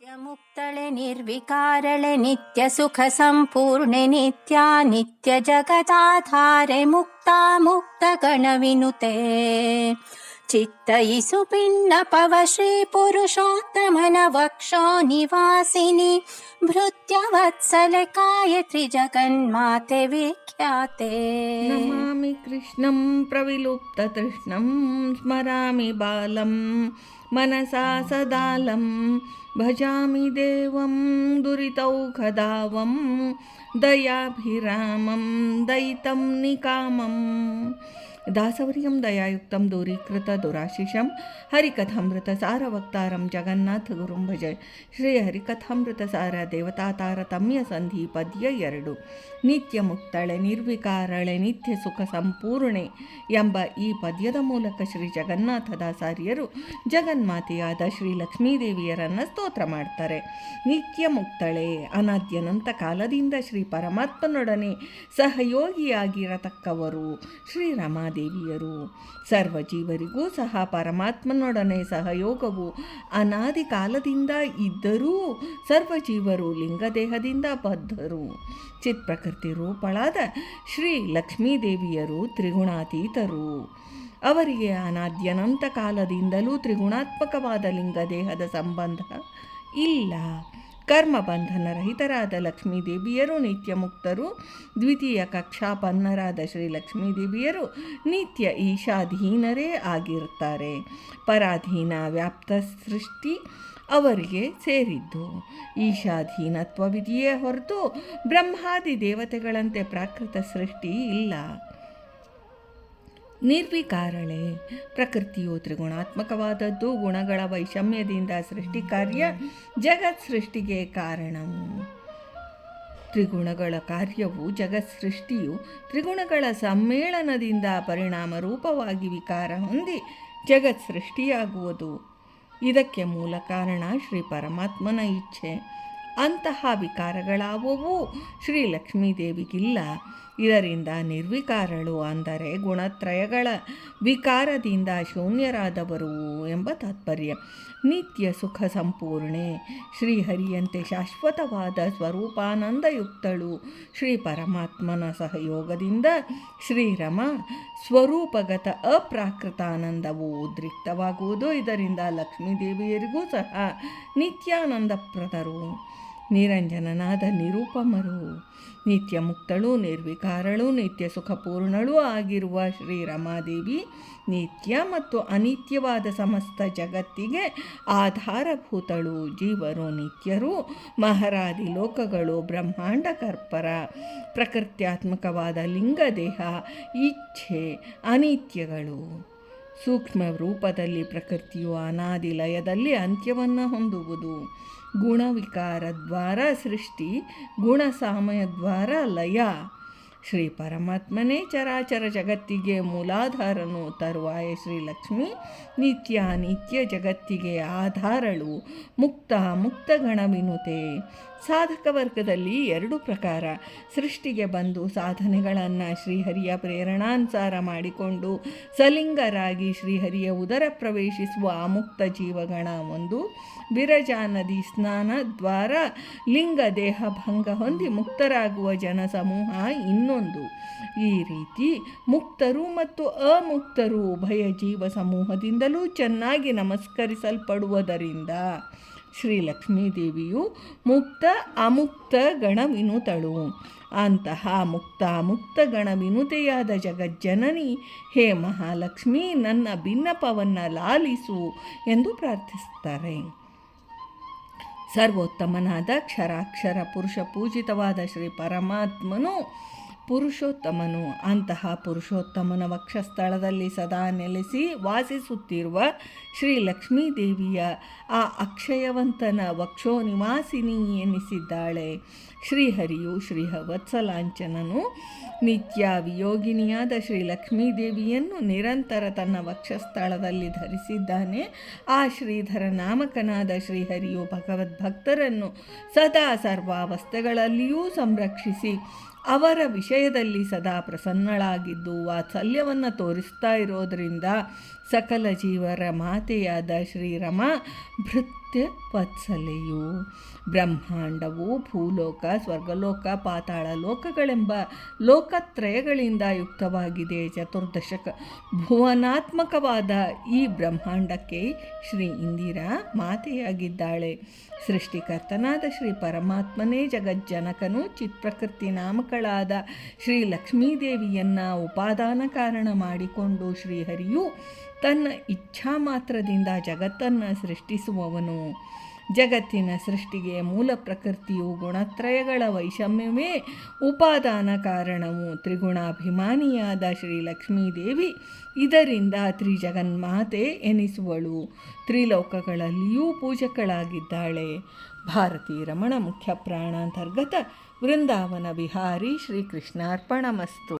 ಮುಕ್ತಳೆ ನಿರ್ವಿಕಾರಳೆ ನಿತ್ಯ ಸುಖ ಸಂಪೂರ್ಣೆ ನಿತ್ಯ ನಿತ್ಯ ಜಗದಾಧಾರೆ ಮುಕ್ತಾ ಮುಕ್ತ ಗಣವಿನುತೆ ಚಿತ್ತಯಿಸು ಪಿಂಡ ಪವ ಶ್ರೀ ಪುರುಷೋತ್ತಮನ ವಕ್ಷೋ ನಿವಾಸಿನಿ ಭೃತ್ಯ ವತ್ಸಲೆ ಕಾಯತ್ರಿ ಜಗನ್ಮಾತೆ ವಿಖ್ಯಾತೆ. ನಮಾಮಿ ಕೃಷ್ಣಂ ಪ್ರವಿಲುಪ್ತ ತೃಷ್ಣಂ ಸ್ಮರಾಮಿ ಬಾಲಂ ಮನಸಾ ಸದಾಲಂ ಭಜಾಮಿ ದೇವಂ ದುರಿತೌಖದಾವಂ ದಯಾಭಿರಾಮಂ ದಯಿತಂ ನಿಕಾಮಂ. ದಾಸವರ್ಯಂ ದಯಾಯುಕ್ತಂ ದೂರೀಕೃತ ದುರಾಶಿಷಂ ಹರಿಕಥಾಮೃತ ಸಾರವಕ್ತಾರಂ ಜಗನ್ನಾಥ ಗುರುಂ ಭಜ. ಶ್ರೀ ಹರಿಕಥಾಮೃತ ಸಾರ ದೇವತಾ ತಾರತಮ್ಯ ಸಂಧಿ ಪದ್ಯ 2. ನಿತ್ಯ ಮುಕ್ತಳೆ ನಿರ್ವಿಕಾರಳೆ ನಿತ್ಯ ಸುಖ ಸಂಪೂರ್ಣೆ ಎಂಬ ಈ ಪದ್ಯದ ಮೂಲಕ ಶ್ರೀ ಜಗನ್ನಾಥದಾಸಾರ್ಯರು ಜಗನ್ಮಾತೆಯಾದ ಶ್ರೀ ಲಕ್ಷ್ಮೀದೇವಿಯರನ್ನು ಸ್ತೋತ್ರ ಮಾಡ್ತಾರೆ. ನಿತ್ಯ ಮುಕ್ತಳೆ ಅನಾದ್ಯನಂತ ಕಾಲದಿಂದ ಶ್ರೀ ಪರಮಾತ್ಮನೊಡನೆ ಸಹಯೋಗಿಯಾಗಿರತಕ್ಕವರು ಶ್ರೀರಮಾದೇವಿಯರು. ಸರ್ವಜೀವರಿಗೂ ಸಹ ಪರಮಾತ್ಮನೊಡನೆ ಸಹಯೋಗವು ಅನಾದಿ ಕಾಲದಿಂದ ಇದ್ದರೂ ಸರ್ವಜೀವರು ಲಿಂಗದೇಹದಿಂದ ಬದ್ಧರು. ಚಿತ್ಪ್ರಕೃತಿ ರೂಪಳಾದ ಶ್ರೀ ಲಕ್ಷ್ಮೀದೇವಿಯರು ತ್ರಿಗುಣಾತೀತರು. ಅವರಿಗೆ ಅನಾದ್ಯನಂತ ಕಾಲದಿಂದಲೂ ತ್ರಿಗುಣಾತ್ಮಕವಾದ ಲಿಂಗದೇಹದ ಸಂಬಂಧ ಇಲ್ಲ. ಕರ್ಮಬಂಧನ ರಹಿತರಾದ ಲಕ್ಷ್ಮೀದೇವಿಯರು ನಿತ್ಯ ಮುಕ್ತರು. ದ್ವಿತೀಯ ಕಕ್ಷಾಪನ್ನರಾದ ಶ್ರೀ ಲಕ್ಷ್ಮೀದೇವಿಯರು ನಿತ್ಯ ಈಶಾಧೀನರೇ ಆಗಿರುತ್ತಾರೆ. ಪರಾಧೀನ ವ್ಯಾಪ್ತ ಸೃಷ್ಟಿ ಅವರಿಗೆ ಸೇರಿದ್ದು. ಈಶಾಧೀನತ್ವವಿದೆಯೇ ಹೊರತು ಬ್ರಹ್ಮಾದಿ ದೇವತೆಗಳಂತೆ ಪ್ರಾಕೃತ ಸೃಷ್ಟಿ ಇಲ್ಲ. ನಿರ್ವಿಕಾರಳೆ ಪ್ರಕೃತಿಯು ತ್ರಿಗುಣಾತ್ಮಕವಾದದ್ದು. ಗುಣಗಳ ವೈಷಮ್ಯದಿಂದ ಸೃಷ್ಟಿ ಕಾರ್ಯ ಜಗತ್ ಸೃಷ್ಟಿಗೆ ಕಾರಣವು. ತ್ರಿಗುಣಗಳ ಕಾರ್ಯವು ಜಗತ್ ಸೃಷ್ಟಿಯು ತ್ರಿಗುಣಗಳ ಸಮ್ಮೇಳನದಿಂದ ಪರಿಣಾಮ ರೂಪವಾಗಿ ವಿಕಾರ ಹೊಂದಿ ಜಗತ್ ಸೃಷ್ಟಿಯಾಗುವುದು. ಇದಕ್ಕೆ ಮೂಲ ಕಾರಣ ಶ್ರೀ ಪರಮಾತ್ಮನ ಇಚ್ಛೆ. ಅಂತಹ ವಿಕಾರಗಳಾವುವೂ ಶ್ರೀ ಲಕ್ಷ್ಮೀದೇವಿಗಿಲ್ಲ. ಇದರಿಂದ ನಿರ್ವಿಕಾರಳು ಅಂದರೆ ಗುಣತ್ರಯಗಳ ವಿಕಾರದಿಂದ ಶೂನ್ಯರಾದವರು ಎಂಬ ತಾತ್ಪರ್ಯ. ನಿತ್ಯ ಸುಖ ಸಂಪೂರ್ಣೆ ಶ್ರೀಹರಿಯಂತೆ ಶಾಶ್ವತವಾದ ಸ್ವರೂಪಾನಂದಯುಕ್ತಳು. ಶ್ರೀ ಪರಮಾತ್ಮನ ಸಹಯೋಗದಿಂದ ಶ್ರೀರಮ ಸ್ವರೂಪಗತ ಅಪ್ರಾಕೃತಾನಂದವು ಉದ್ರಿಕ್ತವಾಗುವುದು. ಇದರಿಂದ ಲಕ್ಷ್ಮೀದೇವಿಯರಿಗೂ ಸಹ ನಿತ್ಯಾನಂದಪ್ರದರು. ನಿರಂಜನನಾದ ನಿರೂಪಮರು. ನಿತ್ಯ ಮುಕ್ತಳು ನಿರ್ವಿಕಾರಳು ನಿತ್ಯ ಸುಖಪೂರ್ಣಳೂ ಆಗಿರುವ ಶ್ರೀರಮಾದೇವಿ ನಿತ್ಯ ಮತ್ತು ಅನಿತ್ಯವಾದ ಸಮಸ್ತ ಜಗತ್ತಿಗೆ ಆಧಾರಭೂತಳು. ಜೀವರು ನಿತ್ಯರು. ಮಹರಾದಿ ಲೋಕಗಳು ಬ್ರಹ್ಮಾಂಡ ಕರ್ಪರ. ಪ್ರಕೃತ್ಯಾತ್ಮಕವಾದ ಲಿಂಗದೇಹ ಇಚ್ಛೆ ಅನಿತ್ಯಗಳು. ಸೂಕ್ಷ್ಮ ರೂಪದಲ್ಲಿ ಪ್ರಕೃತಿಯು ಅನಾದಿ ಲಯದಲ್ಲಿ ಅಂತ್ಯವನ್ನು ಹೊಂದುವುದು. ಗುಣವಿಕಾರದ್ವಾರ ಸೃಷ್ಟಿ, ಗುಣಸಾಮಯದ್ವಾರ ಲಯ. ಶ್ರೀ ಪರಮಾತ್ಮನೇ ಚರಾಚರ ಜಗತ್ತಿಗೆ ಮೂಲಾಧಾರನು. ತರುವಾಯ ಶ್ರೀ ಲಕ್ಷ್ಮಿ ನಿತ್ಯ ನಿತ್ಯ ಜಗತ್ತಿಗೆ ಆಧಾರಳು. ಮುಕ್ತ ಮುಕ್ತಗಣವಿನುತೆ. ಸಾಧಕ ವರ್ಗದಲ್ಲಿ 2 ಪ್ರಕಾರ. ಸೃಷ್ಟಿಗೆ ಬಂದು ಸಾಧನೆಗಳನ್ನು ಶ್ರೀಹರಿಯ ಪ್ರೇರಣಾನುಸಾರ ಮಾಡಿಕೊಂಡು ಸಲಿಂಗರಾಗಿ ಶ್ರೀಹರಿಯ ಉದರ ಪ್ರವೇಶಿಸುವ ಅಮುಕ್ತ ಜೀವಗಣ ಒಂದು. ವಿರಜಾ ನದಿ ಸ್ನಾನ ದ್ವಾರ ಲಿಂಗ ದೇಹ ಭಂಗ ಹೊಂದಿ ಮುಕ್ತರಾಗುವ ಜನಸಮೂಹ ಇನ್ನೊಂದು. ಈ ರೀತಿ ಮುಕ್ತರು ಮತ್ತು ಅಮುಕ್ತರು ಉಭಯ ಜೀವ ಸಮೂಹದಿಂದಲೂ ಚೆನ್ನಾಗಿ ನಮಸ್ಕರಿಸಲ್ಪಡುವುದರಿಂದ ಶ್ರೀ ಲಕ್ಷ್ಮೀದೇವಿಯು ಮುಕ್ತ ಅಮುಕ್ತ ಗಣವಿನುತಳು. ಅಂತಹ ಮುಕ್ತ ಮುಕ್ತ ಗಣವಿನುತೆಯಾದ ಜಗಜ್ಜನನಿ ಹೇ ಮಹಾಲಕ್ಷ್ಮಿ ನನ್ನ ಬಿನ್ನಪವನ್ನು ಲಾಲಿಸು ಎಂದು ಪ್ರಾರ್ಥಿಸುತ್ತಾರೆ. ಸರ್ವೋತ್ತಮನಾದ ಕ್ಷರಾಕ್ಷರ ಪುರುಷ ಪೂಜಿತವಾದ ಶ್ರೀ ಪರಮಾತ್ಮನು ಪುರುಷೋತ್ತಮನು. ಅಂತಹ ಪುರುಷೋತ್ತಮನ ವಕ್ಷಸ್ಥಳದಲ್ಲಿ ಸದಾ ನೆಲೆಸಿ ವಾಸಿಸುತ್ತಿರುವ ಶ್ರೀ ಲಕ್ಷ್ಮೀದೇವಿಯ ಆ ಅಕ್ಷಯವಂತನ ವಕ್ಷೋ ನಿವಾಸಿನಿ ಎನಿಸಿದ್ದಾಳೆ. ಶ್ರೀಹರಿಯು ಶ್ರೀವತ್ಸಲಾಂಚನನು. ನಿತ್ಯ ವಿಯೋಗಿನಿಯಾದ ಶ್ರೀ ಲಕ್ಷ್ಮೀದೇವಿಯನ್ನು ನಿರಂತರ ತನ್ನ ವಕ್ಷಸ್ಥಳದಲ್ಲಿ ಧರಿಸಿದ್ದಾನೆ. ಆ ಶ್ರೀಧರ ನಾಮಕನಾದ ಶ್ರೀಹರಿಯು ಭಗವದ್ಭಕ್ತರನ್ನು ಸದಾ ಸರ್ವಾವಸ್ಥೆಗಳಲ್ಲಿಯೂ ಸಂರಕ್ಷಿಸಿ ಅವರ ವಿಷಯದಲ್ಲಿ ಸದಾ ಪ್ರಸನ್ನಳಾಗಿದ್ದು ವಾತ್ಸಲ್ಯವನ್ನು ತೋರಿಸ್ತಾ ಇರೋದರಿಂದ ಸಕಲ ಜೀವರ ಮಾತೆಯಾದ ಶ್ರೀರಮ ಭೃತ್ಯ ಭೃತ್ಯ ವತ್ಸಲೆಯು. ಬ್ರಹ್ಮಾಂಡವು ಭೂಲೋಕ, ಸ್ವರ್ಗಲೋಕ, ಪಾತಾಳ ಲೋಕಗಳೆಂಬ ಲೋಕತ್ರಯಗಳಿಂದ ಯುಕ್ತವಾಗಿದೆ. ಚತುರ್ದಶಕ ಭುವನಾತ್ಮಕವಾದ ಈ ಬ್ರಹ್ಮಾಂಡಕ್ಕೆ ಶ್ರೀ ಇಂದಿರಾ ಮಾತೆಯಾಗಿದ್ದಾಳೆ. ಸೃಷ್ಟಿಕರ್ತನಾದ ಶ್ರೀ ಪರಮಾತ್ಮನೇ ಜಗಜ್ಜನಕನು. ಚಿತ್ಪ್ರಕೃತಿ ನಾಮಕಳಾದ ಶ್ರೀ ಲಕ್ಷ್ಮೀದೇವಿಯನ್ನು ಉಪಾದಾನ ಕಾರಣ ಮಾಡಿಕೊಂಡು ಶ್ರೀಹರಿಯು ತನ್ನ ಇಚ್ಛಾ ಮಾತ್ರದಿಂದ ಜಗತ್ತನ್ನು ಸೃಷ್ಟಿಸುವವನು. ಜಗತ್ತಿನ ಸೃಷ್ಟಿಗೆ ಮೂಲ ಪ್ರಕೃತಿಯು ಗುಣತ್ರಯಗಳ ವೈಷಮ್ಯವೇ ಉಪಾದಾನ ಕಾರಣವು. ತ್ರಿಗುಣಾಭಿಮಾನಿಯಾದ ಶ್ರೀ ಲಕ್ಷ್ಮೀದೇವಿ ಇದರಿಂದ ತ್ರಿಜಗನ್ಮಾತೆ ಎನಿಸುವಳು. ತ್ರಿಲೋಕಗಳಲ್ಲಿಯೂ ಪೂಜಕಳಾಗಿದ್ದಾಳೆ. ಭಾರತೀ ರಮಣ ಮುಖ್ಯ ಪ್ರಾಣಾಂತರ್ಗತ ವೃಂದಾವನ ವಿಹಾರಿ. ಶ್ರೀಕೃಷ್ಣಾರ್ಪಣಮಸ್ತು.